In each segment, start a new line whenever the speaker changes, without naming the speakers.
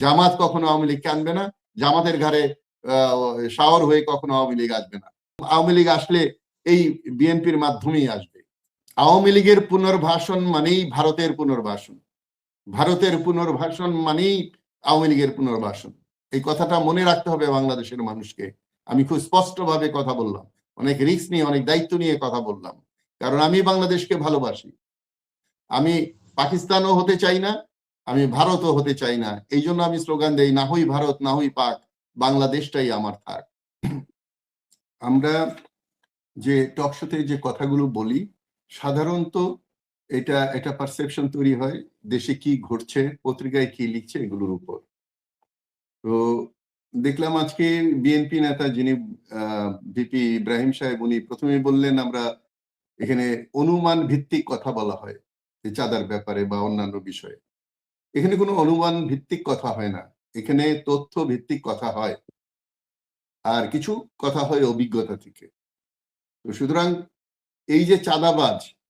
জামাত কখনো আওয়ামী লীগকে আনবে না, জামাতের ঘাড়ে শাওয়ার হয়ে কখনো আওয়ামী লীগ আসবে না। আওয়ামী লীগ আসলে এই বিএনপির মাধ্যমেই আসবে। আওয়ামী লীগের পুনর্বাসন মানেই ভারতের পুনর্বাসন, ভারতের পুনর্বাসন মানেই আওয়ামী লীগের পুনর্বাসন। এই কথাটা মনে রাখতে হবে বাংলাদেশের মানুষকে। আমি খুব স্পষ্টভাবে কথা বললাম, অনেক রিস্ক নিয়ে অনেক দায়িত্ব নিয়ে কথা বললাম, কারণ আমি বাংলাদেশকে ভালোবাসি। আমি পাকিস্তানও হতে চাই না, আমি ভারতও হতে চাই না। এই জন্য আমি স্লোগান দেই, না হই ভারত না হই পাক, বাংলাদেশটাই আমার থাক। আমরা যে টকশোতে যে কথাগুলো বলি, সাধারণত এটা পারসেপশন তৈরি হয় দেশে কি ঘটছে, পত্রিকায় কি লিখছে এগুলোর উপর। তো দেখলাম আজকে বিএনপি নেতা যিনি ভিপি ইব্রাহিম সাহেব, উনি প্রথমে বললেন আমরা এখানে অনুমান ভিত্তিক কথা বলা হয় চাঁদার ব্যাপারে বা অন্যান্য বিষয়ে। এখানে কোনো অনুমান ভিত্তিক কথা হয় না, এখানে তথ্য ভিত্তিক কথা হয়, আর কিছু কথা হয় অভিজ্ঞতা থেকে। তো সুতরাং এই যে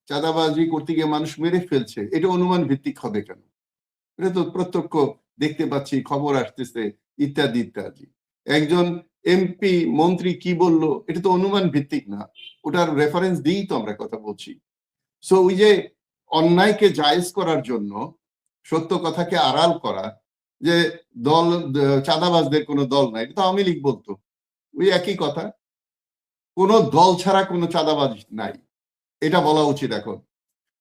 চাঁদাবাজি করতে গিয়ে মানুষ মেরে ফেলছে, এটা অনুমান ভিত্তিক হবে কেন? এটা তো প্রত্যক্ষ দেখতে পাচ্ছি, খবর আসতেছে ইত্যাদি ইত্যাদি। একজন এমপি মন্ত্রী কি বলল, এটা তো অনুমান ভিত্তিক না, ওটার রেফারেন্স দিয়েই তো আমরা কথা বলছি। সো ওই যে অন্যায়কে জায়েজ করার জন্য সত্য কথাকে আড়াল করা, যে দল চাঁদাবাজদের কোনো দল নাই, এটা তো আওয়ামী লীগ বলতো, ওই একই কথা। কোনো দল ছাড়া কোনো চাঁদাবাজ নাই, এটা বলা উচিত এখন।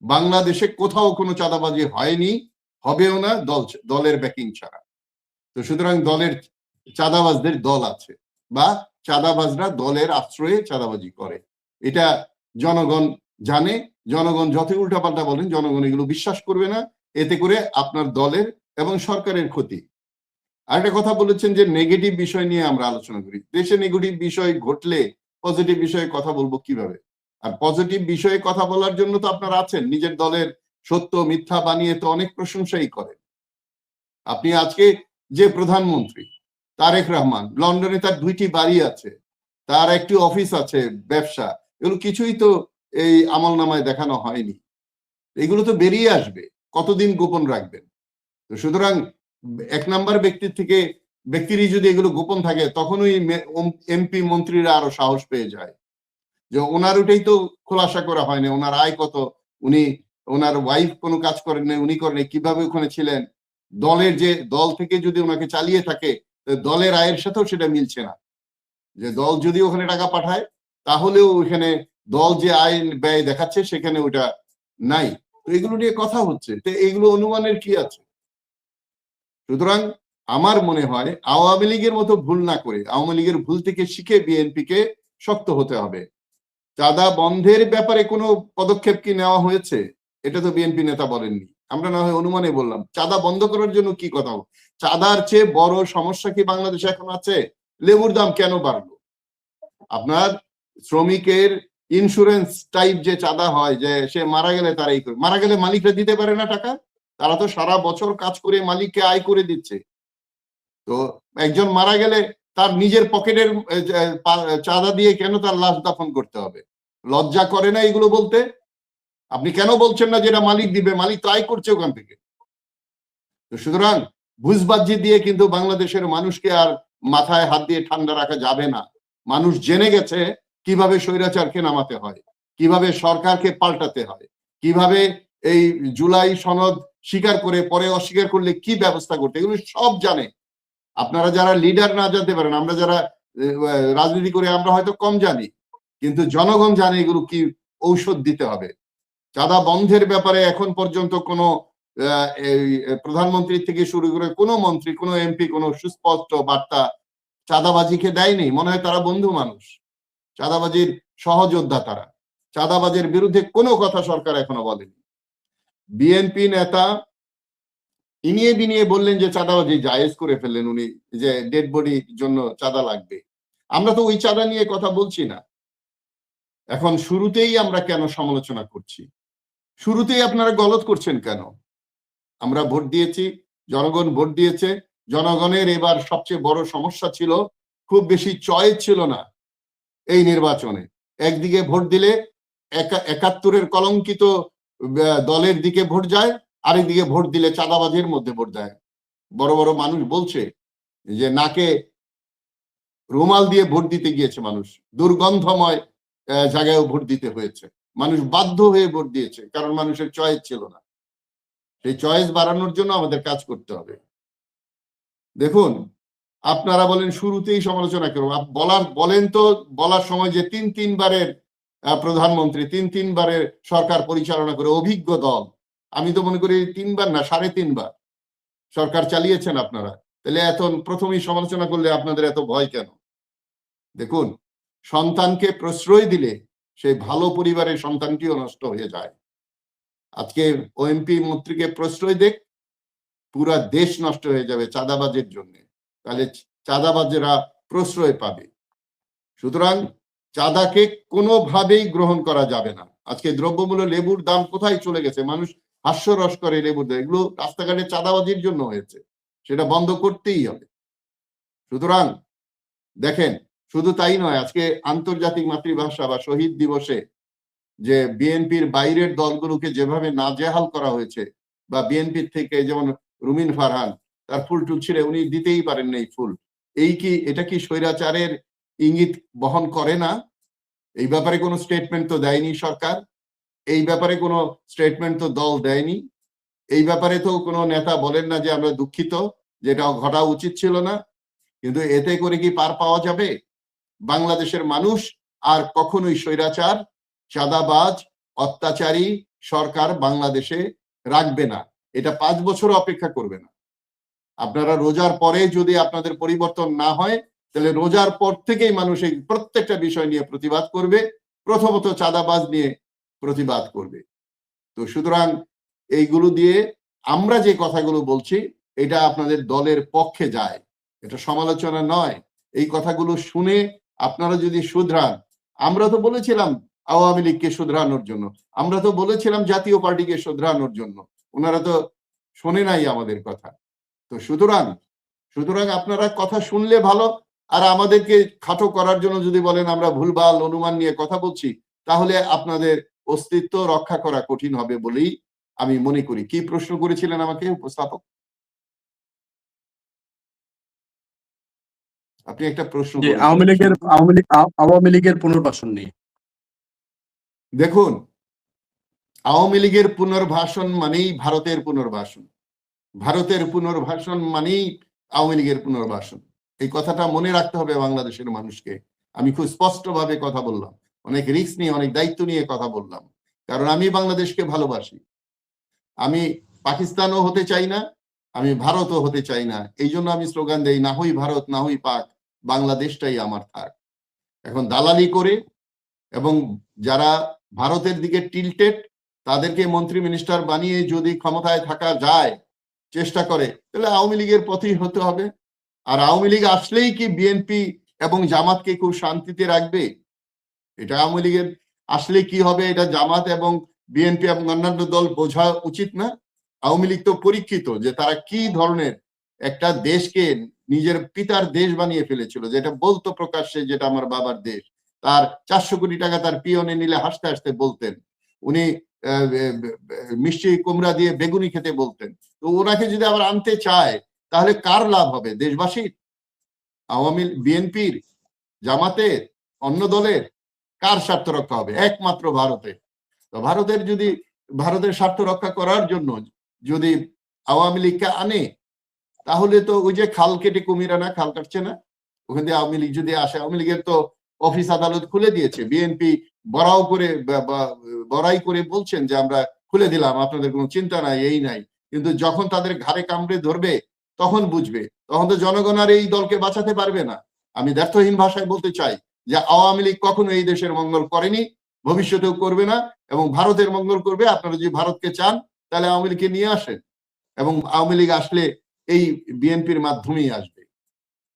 বাংলাদেশে কোথাও কোনো চাঁদাবাজি হয়নি, হবেও না দলের ব্যাকিং ছাড়া। তো সুতরাং দলের চাঁদাবাজদের দল আছে, বা চাঁদাবাজরা দলের আশ্রয়ে চাঁদাবাজি করে, এটা জনগণ জানে। জনগণ যতই উল্টাপাল্টা বলেন, জনগণ এগুলো বিশ্বাস করবে না, এতে করে আপনার দলের এবং সরকারের ক্ষতি। আরেকটা কথা বলেছেন যে নেগেটিভ বিষয় নিয়ে আমরা আলোচনা করি। দেশে নেগেটিভ বিষয় ঘটলে পজিটিভ বিষয়ে কথা বলবো কিভাবে? আর পজিটিভ বিষয়ে কথা বলার জন্য তো আপনারা আছেন, নিজের দলের সত্য মিথ্যা বানিয়ে তো অনেক প্রশংসাই করেন। আপনি আজকে যে প্রধানমন্ত্রী তারেক রহমান, লন্ডনে তার 2টি বাড়ি আছে, তার একটি অফিস আছে, ব্যবসা, এগুলো কিছুই তো এই আমলনামায় দেখানো হয়নি। এগুলো তো বেরিয়ে আসবে, কতদিন গোপন রাখবেন? তো সুতরাং এক নাম্বার ব্যক্তিরই যদি এগুলো গোপন থাকে, তখন ওই এমপি মন্ত্রীরা আরো সাহস পেয়ে যায় যে ওনার ওটাই তো খোলাসা করা হয়নি, ওনার আয় কত, উনি ওনার ওয়াইফ কোনো কাজ করেন নাই, উনি করেন কিভাবে ওখানে ছিলেন, দল থেকে যদি ওনাকে চালিয়ে থাকে, দলের আয়ের সাথেও সেটা মিলছে না। যে দল যদি ওখানে টাকা পাঠায়, তাহলেও ওখানে দল যে আয় ব্যয় দেখাচ্ছে সেখানে ওটা নাই। তো এগুলো নিয়ে কথা হচ্ছে, তো এগুলো অনুমানের কি আছে? সুতরাং আমার মনে হয় আওয়ামী লীগের মতো ভুল না করে, আওয়ামী লীগের ভুল থেকে শিখে বিএনপিকে শক্ত হতে হবে। চাঁদা বন্ধের ব্যাপারে কোনো পদক্ষেপ কি নেওয়া হয়েছে? এটা তো বিএনপি নেতা বলেননি, আমরা না হয় অনুমানে বললাম। চাঁদা বন্ধ করার জন্য কি কথা? চাঁদার চেয়ে বড় সমস্যা কি বাংলাদেশে এখন আছে? লেবুর দাম কেন বাড়লো? আপনার শ্রমিকের ইন্স্যুরেন্স টাইপ যে চাঁদা হয়, যে সে মারা গেলে তারাই করে, মারা গেলে মালিকরা দিতে পারে না টাকা, তারা তো সারা বছর কাজ করে মালিককে আয় করে দিচ্ছে। তো একজন মারা গেলে তার নিজের পকেটের চাঁদা দিয়ে কেন তার লাশ দাফন করতে হবে? লজ্জা করে না এগুলো বলতে? আপনি কেন বলছেন না যেটা মালিক দিবে? মালিক তো আয় করছে ওখান থেকে। তো সুতরাং বুঝবাজি দিয়ে কিন্তু বাংলাদেশের মানুষকে আর মাথায় হাত দিয়ে ঠান্ডা রাখা যাবে না। মানুষ জেনে গেছে কিভাবে স্বৈরাচারকে নামাতে হয়, কিভাবে সরকারকে পাল্টাতে হয়, কিভাবে এই জুলাই সনদ স্বীকার করে পরে অস্বীকার করলে কি ব্যবস্থা করতে, এগুলো সব জানে। আপনারা যারা লিডার না জানতে পারেন, আমরা যারা রাজনীতি করে আমরা হয়তো কম জানি, কিন্তু জনগণ জানে এগুলো কি ঔষধ দিতে হবে। চাঁদা বন্ধের ব্যাপারে এখন পর্যন্ত কোনো প্রধানমন্ত্রী থেকে শুরু করে কোনো মন্ত্রী, কোনো এমপি কোনো সুস্পষ্ট বার্তা চাঁদাবাজিকে দেয়নি। মনে হয় তারা বন্ধু মানুষ, চাঁদাবাজির সহযোদ্ধা তারা। চাঁদাবাজের বিরুদ্ধে কোনো কথা সরকার এখনো বলেনি। বিএনপি নেতা ইনিয়ে বিনিয়ে বললেন যে চাঁদাবাজি জায়েজ করে ফেললেন উনি, যে ডেড বডির জন্য চাঁদা লাগবে। আমরা তো ওই চাঁদা নিয়ে কথা বলছি না। এখন শুরুতেই আমরা কেন সমালোচনা করছি? শুরুতেই আপনারা গলত করছেন কেন? আমরা ভোট দিয়েছি, জনগণ ভোট দিয়েছে। জনগণের এবার সবচেয়ে বড় সমস্যা ছিল খুব বেশি চয়েস ছিল না এই নির্বাচনে। একদিকে ভোট দিলে ৭১-এর কলঙ্কিত দলের দিকে ভোট যায়, আরেকদিকে ভোট দিলে চাঁদাবাজির মধ্যে ভোট দেয়। বড় বড় মানুষ বলছে যে নাকে রুমাল দিয়ে ভোট দিতে গিয়েছে মানুষ, দুর্গন্ধময় জায়গায়ও ভোট দিতে হয়েছে, মানুষ বাধ্য হয়ে ভোট দিয়েছে কারণ মানুষের চয়েস ছিল না। সেই চয়েস বাড়ানোর জন্য আমাদের কাজ করতে হবে। দেখুন, আপনারা বলেন শুরুতেই সমালোচনা করব, বলেন তো বলার সময় যে তিনবারের প্রধানমন্ত্রী, তিনবারের সরকার পরিচালনা করে অভিজ্ঞ দল, আমি তো মনে করি 3 বার না 3.5 বার সরকার চালিয়েছেন আপনারা, তাহলে এত প্রথমেই সমালোচনা করলে আপনাদের এত ভয় কেন? দেখুন, সন্তানকে প্রশ্রয় দিলে সেই ভালো পরিবারের সন্তানটিও নষ্ট হয়ে যায়। আজকে ওএমপি মন্ত্রীকে প্রশ্রয় দেখ, পুরা দেশ নষ্ট হয়ে যাবে চাঁদাবাজের জন্য, তাহলে চাঁদাবাজেরা প্রশ্রয় পাবে। সুতরাং চাঁদাকে কোনোভাবেই গ্রহণ করা যাবে না। আজকে দ্রব্যমূল্য, লেবুর দাম কোথায় চলে গেছে, মানুষ হাস্যরস করে লেবুর দাম, এগুলো রাস্তাঘাটে চাঁদাবাজির জন্য হয়েছে, সেটা বন্ধ করতেই হবে। সুতরাং দেখেন, শুধু তাই নয়, আজকে আন্তর্জাতিক মাতৃভাষা বা শহীদ দিবসে যে বিএনপির বাইরের দলগুলোকে যেভাবে নাজেহাল করা হয়েছে, বা বিএনপির থেকে যেমন রুমিন ফারহান তার ফুল টুল ছিঁড়ে উনি দিতেই পারেন না এই ফুল, এটা কি স্বৈরাচারের ইঙ্গিত বহন করে না? এই ব্যাপারে কোনো স্টেটমেন্ট তো দেয়নি সরকার, এই ব্যাপারে কোনো স্টেটমেন্ট তো দল দেয়নি, এই ব্যাপারে তো কোনো নেতা বলেন না যে আমরা দুঃখিত, যেটা ঘটা উচিত ছিল না। কিন্তু এতে করে কি পার পাওয়া যাবে? বাংলাদেশের মানুষ আর কখনোই স্বৈরাচার, চাঁদাবাজ, অত্যাচারী সরকার বাংলাদেশে রাখবে না। এটা 5 বছর অপেক্ষা করবে না। আপনারা রোজার পরে যদি আপনাদের পরিবর্তন না হয়, তাহলে রোজার পর থেকেই মানুষ এই প্রত্যেকটা বিষয় নিয়ে প্রতিবাদ করবে, প্রথমত চাঁদাবাজ নিয়ে প্রতিবাদ করবে। তো সুতরাং এইগুলো দিয়ে আমরা যে কথাগুলো বলছি, এটা আপনাদের দলের পক্ষে যায়, এটা সমালোচনা নয়। এই কথাগুলো শুনে আপনারা যদি শুধরান, আমরা তো বলেছিলাম আওয়ামী লীগকে শুধরানোর জন্য, আমরা তো বলেছিলাম জাতীয় পার্টিকে শুধরানোর জন্য, ওনারা তো শোনে নাই আমাদের কথা। তো সুতরাং আপনারা কথা শুনলে ভালো, আর আমাদেরকে খাটো করার জন্য যদি বলেন আমরা ভুলভাল অনুমান নিয়ে কথা বলছি, তাহলে আপনাদের অস্তিত্ব রক্ষা করা কঠিন হবে বলেই আমি মনে করি। কি প্রশ্ন করেছিলেন আমাকে উপস্থাপক? আপনি একটা প্রশ্ন করেছেন
আওয়ামী লীগের পুনর্বাসন নিয়ে।
দেখুন, আওয়ামী লীগের পুনর্বাসন মানেই ভারতের পুনর্বাসন, ভারতের পুনর্বাসন মানেই আওয়ামী লীগের পুনর্বাসন। এই কথাটা মনে রাখতে হবে বাংলাদেশের মানুষকে। আমি খুব স্পষ্টভাবে কথা বললাম, অনেক রিস্ক নিয়ে, অনেক দায়িত্ব নিয়ে কথা বললাম, কারণ আমি বাংলাদেশকে ভালোবাসি। আমি পাকিস্তানও হতে চাই না, আমি ভারতও হতে চাই না। এই জন্য আমি স্লোগান দেই, না হই ভারত না হই পাক, বাংলাদেশটাই আমার থাক। এখন দালালি করে এবং যারা ভারতের দিকে টিল্টেড, তাদেরকে মন্ত্রী মিনিস্টার বানিয়ে যদি ক্ষমতায় থাকা যায়, চেষ্টা করে, তাহলে আওয়ামী লীগের পথেই হতে হবে। আর আওয়ামী লীগ আসলেই কি বিএনপি এবং জামাতকে খুব শান্তিতে রাখবে? এটা আওয়ামী লীগের আসলে কি হবে, এটা জামাত এবং বিএনপি এবং অন্যান্য দল বোঝা উচিত না? আওয়ামী লীগ তো পরীক্ষিত যে তারা কি ধরনের একটা দেশকে নিজের পিতার দেশ বানিয়ে ফেলেছিল, যেটা বলতো প্রকাশ্যে, যেটা আমার বাবার দেশ। তার 400 কোটি টাকা তার পিয়নে নিলে হাসতে হাসতে বলতেন, উনি মিষ্টি কুমড়া দিয়ে বেগুনি খেতে বলতেন। তো ওনাকে যদি আবার আনতে চায়, তাহলে কার লাভ হবে? দেশবাসীর, আওয়ামী বিএনপির, জামাতের, অন্য দলের? কার স্বার্থ রক্ষা হবে? একমাত্র ভারতের। তো ভারতের স্বার্থ রক্ষা করার জন্য যদি আওয়ামী লীগকে আনে, তাহলে তো ওই যে খাল কেটে কুমির আনা, খাল কাটছে না, ওখান থেকে আওয়ামী লীগ যদি আসে, আওয়ামী লীগের তো অফিস আদালত খুলে দিয়েছে, বিএনপি বড়াই করে বলছেন যে আমরা খুলে দিলাম, আপনাদের কোনো চিন্তা নাই, এই নাই। কিন্তু যখন তাদের ঘাড়ে কামড়ে ধরবে, তখন বুঝবে, তখন তো জনগণ আর এই দলকে বাঁচাতে পারবে না। আমি দ্ব্যর্থহীন ভাষায় বলতে চাই যে আওয়ামী লীগ কখনো এই দেশের মঙ্গল করেনি, ভবিষ্যতেও করবে না, এবং ভারতের মঙ্গল করবে। আপনারা যদি ভারতকে চান, তাহলে আওয়ামী লীগকে নিয়ে আসেন, এবং আওয়ামী লীগ আসলে এই বিএনপির মাধ্যমেই আসবে।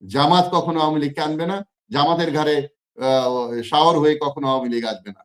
জামাত কখনো আওয়ামী লীগকে আনবে না, জামাতের ঘাড়ে শাওয়ার হয়ে কখনো আওয়ামী লীগ আসবে না।